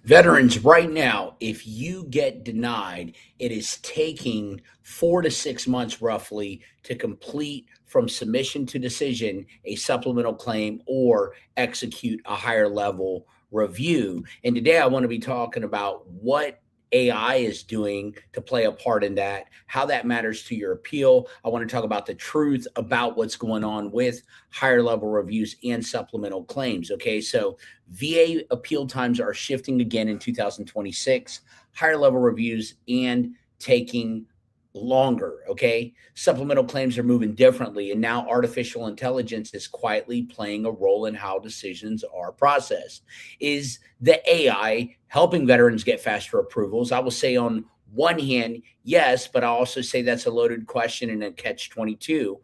Veterans, right now, if you get denied, it is taking 4 to 6 months roughly to complete from submission to decision a supplemental claim or execute a higher level review. And today I want to be talking about what AI is doing to play a part in that, how that matters to your appeal. I want to talk about the truth about what's going on with higher level reviews and supplemental claims. Okay, so VA appeal times are shifting again in 2026, higher level reviews and taking longer. Okay. Supplemental claims are moving differently. And now artificial intelligence is quietly playing a role in how decisions are processed. Is the AI helping veterans get faster approvals? I will say on one hand, yes, but I also say that's a loaded question and a catch 22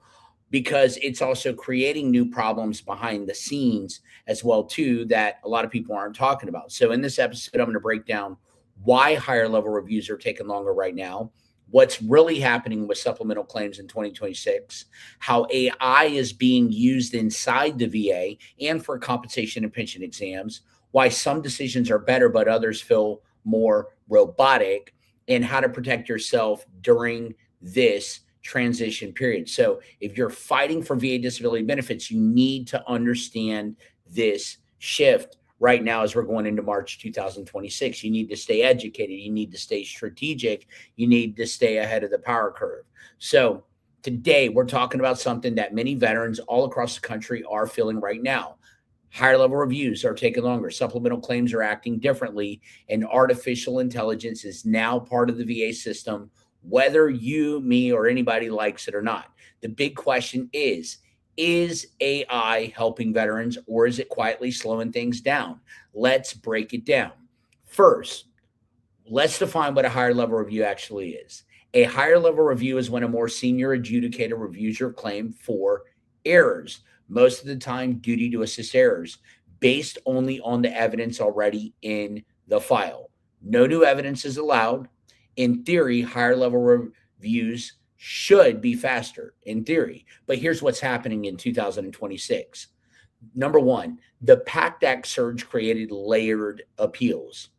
because it's also creating new problems behind the scenes as well too that a lot of people aren't talking about. So in this episode I'm going to break down why higher level reviews are taking longer right now, what's really happening with supplemental claims in 2026, how AI is being used inside the VA and for compensation and pension exams, why some decisions are better but others feel more robotic, and how to protect yourself during this transition period. So, if you're fighting for VA disability benefits, you need to understand this shift right now as we're going into March 2026. You need to stay educated, you need to stay strategic, you need to stay ahead of the power curve. So, today we're talking about something that many veterans all across the country are feeling right now. Higher level reviews are taking longer. Supplemental claims are acting differently, and artificial intelligence is now part of the VA system, whether you, me, or anybody likes it or not. The big question is AI helping veterans or is it quietly slowing things down? Let's break it down. First, let's define what a higher level review actually is. A higher level review is when a more senior adjudicator reviews your claim for errors, most of the time duty to assist errors, based only on the evidence already in the file. No new evidence is allowed. In theory, higher level reviews should be faster in theory. But here's what's happening in 2026. Number one, the PACT Act surge created layered appeals.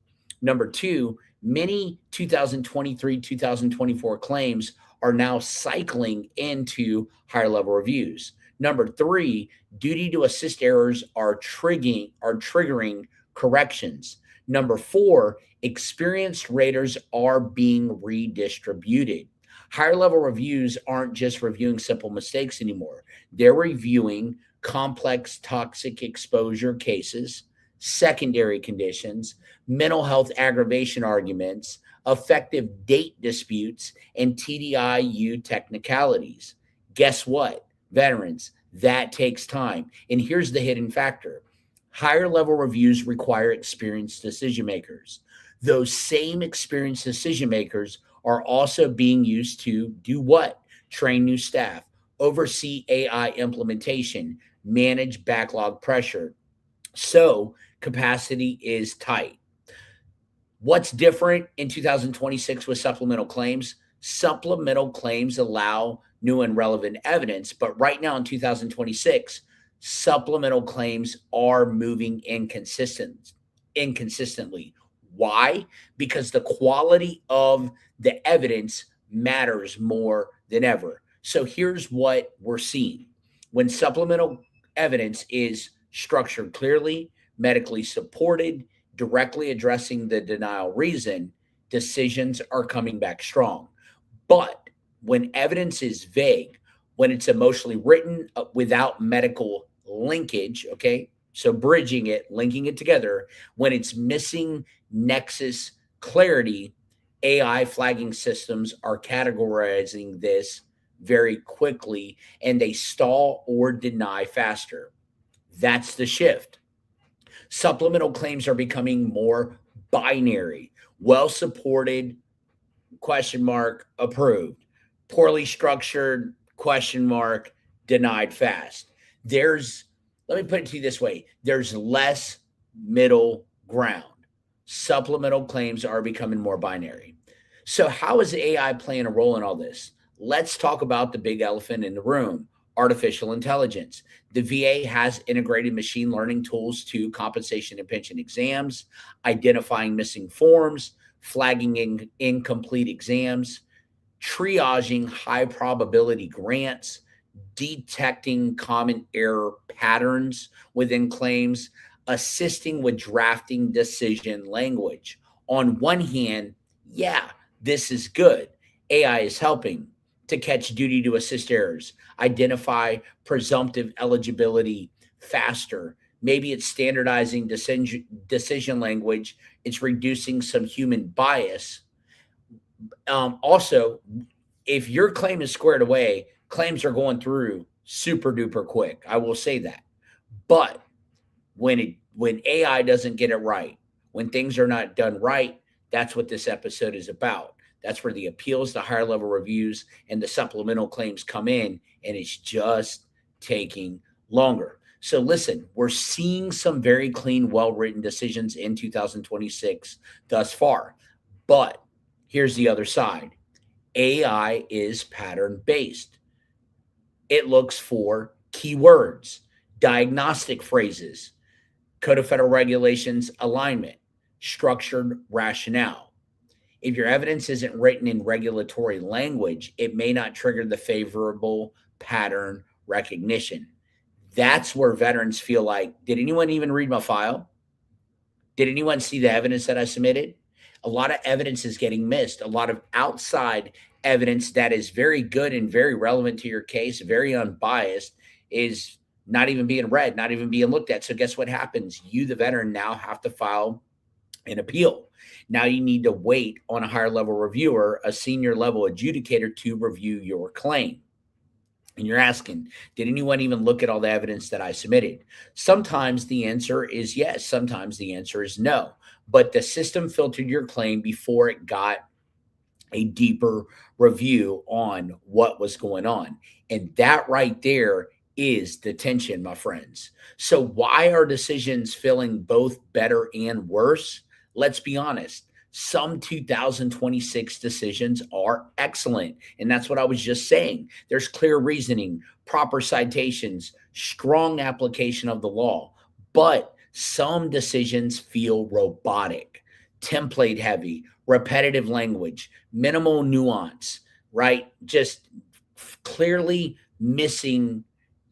Number two, many 2023, 2024 claims are now cycling into higher level reviews. Number three, duty to assist errors are triggering corrections. Number four, experienced raters are being redistributed. Higher level reviews aren't just reviewing simple mistakes anymore. They're reviewing complex toxic exposure cases, secondary conditions, mental health aggravation arguments, effective date disputes, and TDIU technicalities. Guess what, veterans? That takes time. And here's the hidden factor: higher level reviews require experienced decision makers. Those same experienced decision makers are also being used to do what? Train new staff, oversee AI implementation, manage backlog pressure. So capacity is tight. What's different in 2026 with supplemental claims? Supplemental claims allow new and relevant evidence, but right now in 2026, supplemental claims are moving inconsistently. Why? Because the quality of the evidence matters more than ever. So here's what we're seeing: when supplemental evidence is structured clearly, medically supported, directly addressing the denial reason, decisions are coming back strong. But when evidence is vague, when it's emotionally written without medical linkage, okay, so bridging it, linking it together, when it's missing nexus clarity, AI flagging systems are categorizing this very quickly and they stall or deny faster. That's the shift. Supplemental claims are becoming more binary, well supported, question mark, approved, poorly structured, question mark, denied fast. There's, let me put it to you this way: there's less middle ground. Supplemental claims are becoming more binary. So, how is AI playing a role in all this? Let's talk about the big elephant in the room: artificial intelligence. The VA has integrated machine learning tools to compensation and pension exams, identifying missing forms, flagging incomplete exams, triaging high probability grants, detecting common error patterns within claims, assisting with drafting decision language. On one hand, yeah, this is good. AI is helping to catch duty to assist errors, identify presumptive eligibility faster. Maybe it's standardizing decision language, it's reducing some human bias. Also, if your claim is squared away, claims are going through super duper quick. I will say that. But when AI doesn't get it right, when things are not done right, that's what this episode is about. That's where the appeals, the higher level reviews, and the supplemental claims come in, and it's just taking longer. So listen, we're seeing some very clean, well-written decisions in 2026 thus far. But here's the other side. AI is pattern based. It looks for keywords, diagnostic phrases, Code of Federal Regulations alignment, structured rationale. If your evidence isn't written in regulatory language, it may not trigger the favorable pattern recognition. That's where veterans feel like, did anyone even read my file? Did anyone see the evidence that I submitted? A lot of evidence is getting missed. A lot of outside evidence that is very good and very relevant to your case, very unbiased, is not even being read, not even being looked at. So guess what happens? You, the veteran, now have to file an appeal. Now you need to wait on a higher level reviewer, a senior level adjudicator, to review your claim. And you're asking, did anyone even look at all the evidence that I submitted? Sometimes the answer is yes. Sometimes the answer is no. But the system filtered your claim before it got a deeper review on what was going on. And that right there is the tension, my friends. So why are decisions feeling both better and worse? Let's be honest. Some 2026 decisions are excellent. And that's what I was just saying. There's clear reasoning, proper citations, strong application of the law. But some decisions feel robotic, template heavy, repetitive language, minimal nuance, right? Just clearly missing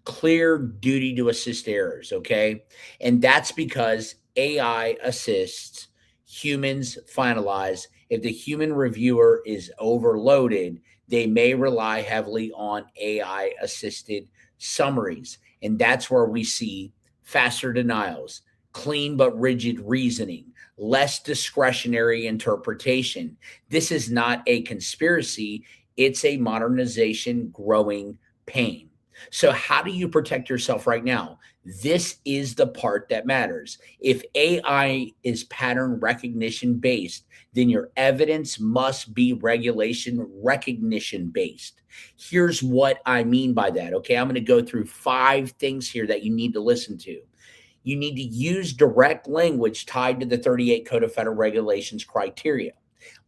clear duty to assist errors, okay? And that's because AI assists, humans finalize. If the human reviewer is overloaded, they may rely heavily on AI assisted summaries. And that's where we see faster denials, clean but rigid reasoning, less discretionary interpretation. This is not a conspiracy, it's a modernization growing pain. So, how do you protect yourself right now? This is the part that matters. If AI is pattern recognition based, then your evidence must be regulation recognition based. Here's what I mean by that. Okay, I'm going to go through 5 things here that you need to listen to. You need to use direct language tied to the 38 Code of Federal Regulations criteria.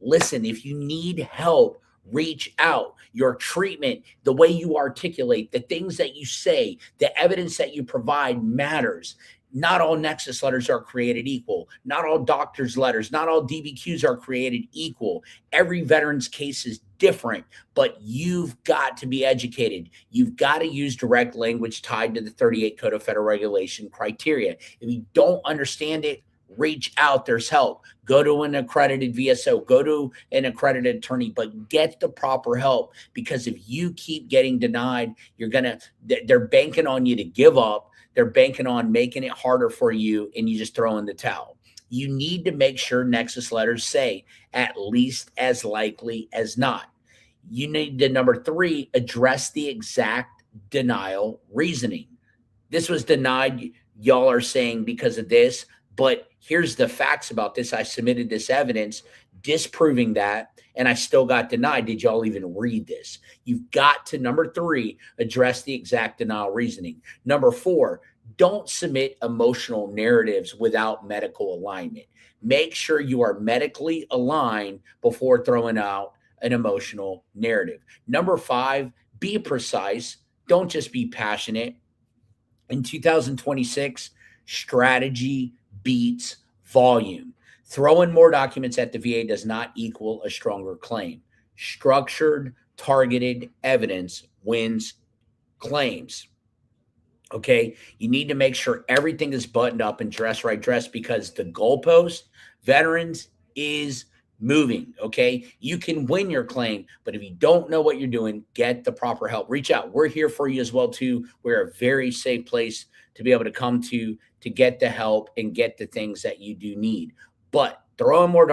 Listen, if you need help, reach out. Your treatment, the way you articulate, the things that you say, the evidence that you provide matters. Not all nexus letters are created equal. Not all doctor's letters, not all DBQs are created equal. Every veteran's case is different, but you've got to be educated. You've got to use direct language tied to the 38 Code of Federal Regulation criteria. If you don't understand it, reach out. There's help. Go to an accredited VSO, go to an accredited attorney, but get the proper help, because if you keep getting denied, they're banking on you to give up. They're banking on making it harder for you, and you just throw in the towel. You need to make sure nexus letters say at least as likely as not. You need to, number 3, address the exact denial reasoning. This was denied, y'all are saying, because of this. But here's the facts about this. I submitted this evidence disproving that, and I still got denied. Did y'all even read this? You've got to, number 3, address the exact denial reasoning. Number 4, don't submit emotional narratives without medical alignment. Make sure you are medically aligned before throwing out an emotional narrative. Number 5, be precise, Don't just be passionate. In 2026, strategy beats volume. Throwing more documents at the VA does not equal a stronger claim. Structured, targeted evidence wins claims. Okay. You need to make sure everything is buttoned up and dressed because the goalpost, veterans, is moving. Okay. You can win your claim, but if you don't know what you're doing, get the proper help. Reach out. We're here for you as well, too. We're a very safe place to be able to come to get the help and get the things that you do need. But throwing more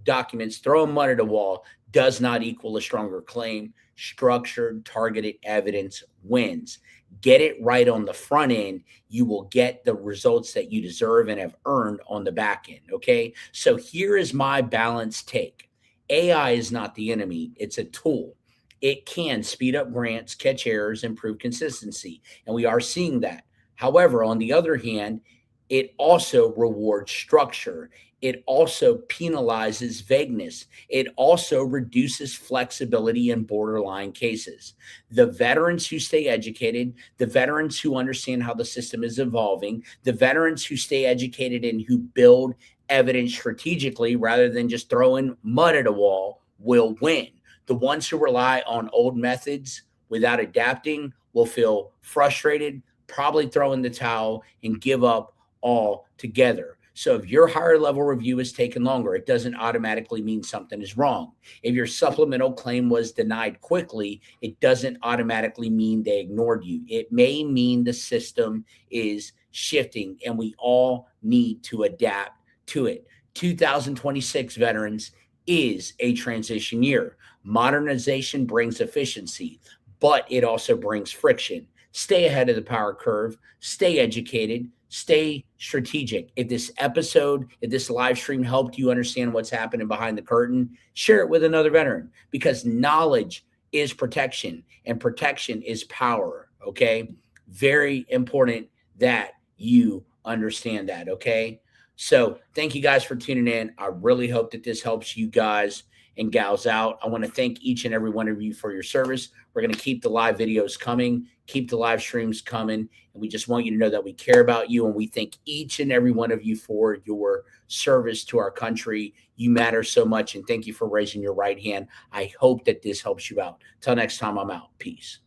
documents, throwing mud at a wall does not equal a stronger claim. Structured, targeted evidence wins. Get it right on the front end, you will get the results that you deserve and have earned on the back end. Okay. So here is my balanced take. AI is not the enemy, it's a tool. It can speed up grants, catch errors, improve consistency. And we are seeing that. However, on the other hand, it also rewards structure. It also penalizes vagueness. It also reduces flexibility in borderline cases. The veterans who stay educated, the veterans who understand how the system is evolving, the veterans who stay educated and who build evidence strategically rather than just throwing mud at a wall will win. The ones who rely on old methods without adapting will feel frustrated, probably throw in the towel and give up altogether. So if your higher level review is taking longer, it doesn't automatically mean something is wrong. If your supplemental claim was denied quickly, it doesn't automatically mean they ignored you. It may mean the system is shifting and we all need to adapt to it. 2026 veterans is a transition year. Modernization brings efficiency, but it also brings friction. Stay ahead of the power curve, stay educated, stay strategic. If this live stream helped you understand what's happening behind the curtain, share it with another veteran because knowledge is protection and protection is power. Okay. Very important that you understand that. Okay. So thank you guys for tuning in. I really hope that this helps you guys and gals out. I want to thank each and every one of you for your service. We're going to keep the live videos coming, keep the live streams coming. And we just want you to know that we care about you and we thank each and every one of you for your service to our country. You matter so much. And thank you for raising your right hand. I hope that this helps you out. Till next time, I'm out. Peace.